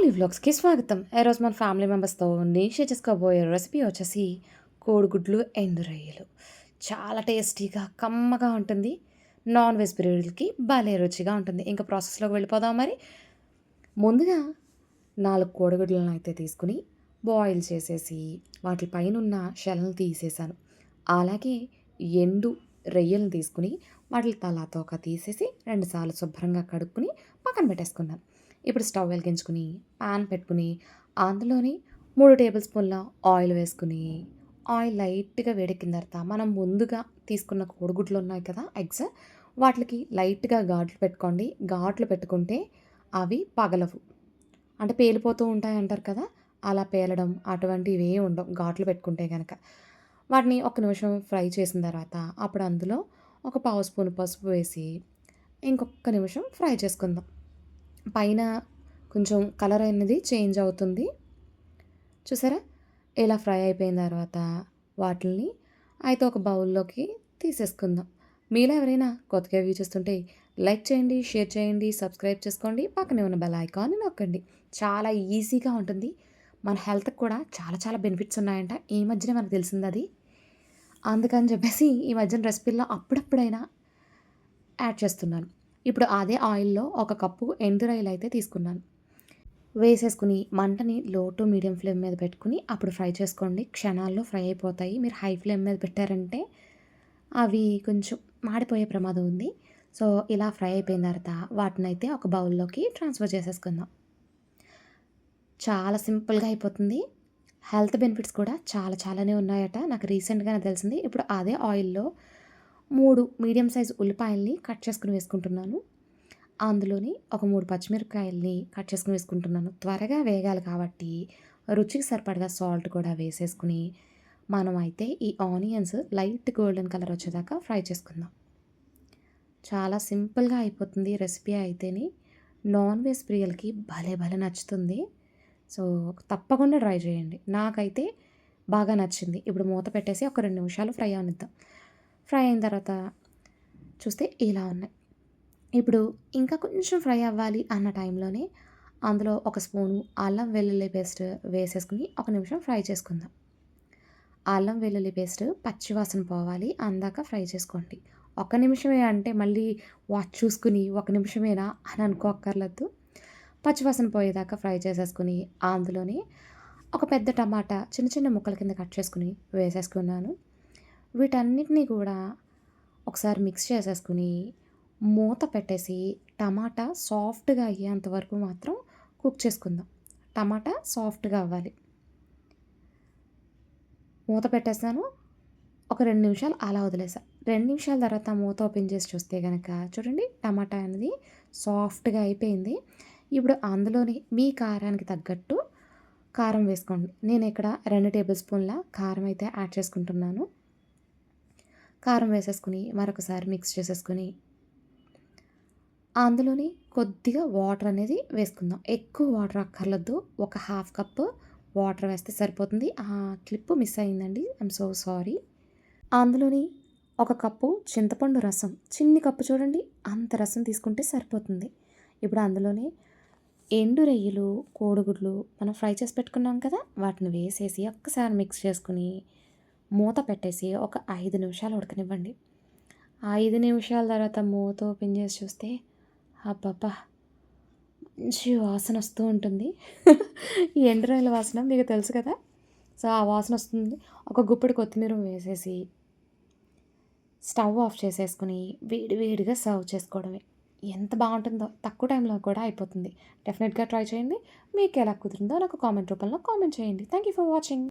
Poly వ్లాగ్స్‌కి స్వాగతం. ఈరోజు మన ఫ్యామిలీ మెంబర్స్‌తో నేను షేర్ చేసుకోబోయే రెసిపీ వచ్చేసి కోడిగుడ్లు ఎండు రొయ్యలు. చాలా టేస్టీగా, కమ్మగా ఉంటుంది. నాన్ వెజ్ ప్రియులకి భలే రుచిగా ఉంటుంది. ఇంకా ప్రాసెస్‌లోకి వెళ్ళిపోదాం మరి. ముందుగా 4 కోడిగుడ్లను అయితే తీసుకొని బాయిల్ చేసేసి వాటి పైనున్న షెల్‌ని తీసేసాను. అలాగే ఎండు రొయ్యలను తీసుకొని వాటి తల తోక తీసేసి 2 సార్లు శుభ్రంగా కడుక్కొని పక్కన పెట్టేసుకున్నాను. ఇప్పుడు స్టవ్ వెలిగించుకుని పాన్ పెట్టుకుని అందులోని 3 టేబుల్ స్పూన్ల ఆయిల్ వేసుకుని ఆయిల్ లైట్‌గా వేడెక్కిన తర్వాత మనం ముందుగా తీసుకున్న కోడిగుడ్లు ఉన్నాయి కదా ఎగ్స్ వాటికి లైట్‌గా ఘాట్లు పెట్టుకోండి. ఘాట్లు పెట్టుకుంటే అవి పగలవు. అంటే పేలిపోతూ ఉంటాయంటారు కదా! అలా పేలడం అటువంటివి ఏమి ఉండవు ఘాట్లు పెట్టుకుంటే గనక. వాటిని ఒక్క నిమిషం ఫ్రై చేసిన తర్వాత అప్పుడు అందులో ఒక పావు స్పూన్ పసుపు వేసి ఇంకొక్క నిమిషం ఫ్రై చేసుకుందాం. పైన కొంచెం కలర్ అనేది చేంజ్ అవుతుంది. చూసారా? ఇలా ఫ్రై అయిపోయిన తర్వాత వాటిల్ని అయితే ఒక బౌల్‌లోకి తీసేసుకుందాం. మీలో ఎవరైనా కొత్తగా వ్యూ చూస్తుంటే లైక్ చేయండి, షేర్ చేయండి, సబ్స్క్రైబ్ చేసుకోండి. పక్కనే ఉన్న బెల్ ఐకాన్ని నొక్కండి. చాలా ఈజీగా ఉంటుంది. మన హెల్త్‌కి కూడా చాలా చాలా బెనిఫిట్స్ ఉన్నాయంట. ఈ మధ్యనే మనకు తెలిసిందది. అందుకని చెప్పేసి ఈ మధ్యన రెసిపీల్లో అప్పుడప్పుడైనా యాడ్ చేస్తున్నాను. ఇప్పుడు అదే ఆయిల్‌లో ఒక కప్పు ఎండు రొయ్యలైతే తీసుకున్నాను. వేసేసుకొని మంటని లో టు మీడియం ఫ్లేమ్ మీద పెట్టుకొని అప్పుడు ఫ్రై చేసుకోండి. క్షణాల్లో ఫ్రై అయిపోతాయి. మీరు హై ఫ్లేమ్ మీద పెట్టారంటే అవి కొంచెం మాడిపోయే ప్రమాదం ఉంది. సో, ఇలా ఫ్రై అయిపోయిన తర్వాత వాటినైతే ఒక బౌల్‌లోకి ట్రాన్స్‌ఫర్ చేసేసుకుందాం. చాలా సింపుల్‌గా అయిపోతుంది. హెల్త్ బెనిఫిట్స్ కూడా చాలా చాలానే ఉన్నాయట. నాకు రీసెంట్‌గానే తెలిసింది. ఇప్పుడు అదే ఆయిల్‌లో 3 మీడియం సైజ్ ఉల్లిపాయల్ని కట్ చేసుకొని వేసుకుంటున్నాను. అందులోని ఒక 3 పచ్చిమిరపకాయల్ని కట్ చేసుకొని వేసుకుంటున్నాను. త్వరగా వేగాలి కాబట్టి రుచికి సరిపడగా సాల్ట్ కూడా వేసేసుకొని మనమైతే ఈ ఆనియన్స్ లైట్ గోల్డెన్ కలర్ వచ్చేదాకా ఫ్రై చేసుకుందాం. చాలా సింపుల్‌గా అయిపోతుంది రెసిపీ అయితేని. నాన్ వెజ్ ప్రియులకి భలే భలే నచ్చుతుంది. సో, తప్పకుండా ట్రై చేయండి. నాకైతే బాగా నచ్చింది. ఇప్పుడు మూత పెట్టేసి ఒక 2 నిమిషాలు ఫ్రై అవనిద్దాం. ఫ్రై అయిన తర్వాత చూస్తే ఇలా ఉన్నాయి. ఇప్పుడు ఇంకా కొంచెం ఫ్రై అవ్వాలి అన్న టైంలోనే అందులో ఒక స్పూను అల్లం వెల్లుల్లి పేస్ట్ వేసేసుకొని ఒక నిమిషం ఫ్రై చేసుకుందాం. అల్లం వెల్లుల్లి పేస్ట్ పచ్చివాసన పోవాలి అందాక ఫ్రై చేసుకోండి. ఒక్క నిమిషమే అంటే మళ్ళీ వాచ్ చూసుకుని ఒక నిమిషమేనా అని అనుకోక్కర్లేదు. పచ్చివాసన పోయేదాకా ఫ్రై చేసేసుకొని అందులోని ఒక పెద్ద టమాటా చిన్న చిన్న ముక్కల కింద కట్ చేసుకుని వేసేసుకున్నాను. వీటన్నిటిని కూడా ఒకసారి మిక్స్ చేసేసుకుని మూత పెట్టేసి టమాటా సాఫ్ట్‌గా అయ్యేంత వరకు మాత్రం కుక్ చేసుకుందాం. టమాటా సాఫ్ట్‌గా అవ్వాలి. మూత పెట్టేసాను. ఒక 2 నిమిషాలు అలా వదిలేసా. 2 నిమిషాల తర్వాత మూత ఓపెన్ చేసి చూస్తే గనక చూడండి టమాటా అనేది సాఫ్ట్‌గా అయిపోయింది. ఇప్పుడు అందులోని మీ కారానికి తగ్గట్టు కారం వేసుకోండి. నేను ఇక్కడ 2 టేబుల్ స్పూన్ల కారం అయితే యాడ్ చేసుకుంటున్నాను. కారం వేసేసుకొని మరొకసారి మిక్స్ చేసేసుకొని అందులోని కొద్దిగా వాటర్ అనేది వేసుకుందాం. ఎక్కువ వాటర్ అక్కర్లేదు. ఒక హాఫ్ కప్ వాటర్ వేస్తే సరిపోతుంది. ఆ క్లిప్ మిస్ అయిందండి. I'm so sorry. అందులోని ఒక కప్పు చింతపండు రసం. చిన్ని కప్పు చూడండి అంత రసం తీసుకుంటే సరిపోతుంది. ఇప్పుడు అందులోనే ఎండు రొయ్యలు, కోడిగుడ్లు మనం ఫ్రై చేసి పెట్టుకున్నాం కదా! వాటిని వేసేసి ఒక్కసారి మిక్స్ చేసుకొని మూత పెట్టేసి ఒక 5 నిమిషాలు ఉడకనివ్వండి. 5 నిమిషాల తర్వాత మూత ఓపెన్ చేసి చూస్తే అబ్బబ్బా! మంచి వాసన వస్తూ ఉంటుంది. ఈ ఎండు రొయ్యల వాసన మీకు తెలుసు కదా! సో, ఆ వాసన వస్తుంది. ఒక గుప్పెడు కొత్తిమీర వేసేసి స్టవ్ ఆఫ్ చేసేసుకొని వేడి వేడిగా సర్వ్ చేసుకోవడమే. ఎంత బావుంటుందో! తక్కువ టైంలో కూడా అయిపోతుంది. డెఫినిట్‌గా ట్రై చేయండి. మీకెలా కుదిరిందో నాకు కామెంట్ రూపంలో కామెంట్ చేయండి. Thank you for watching.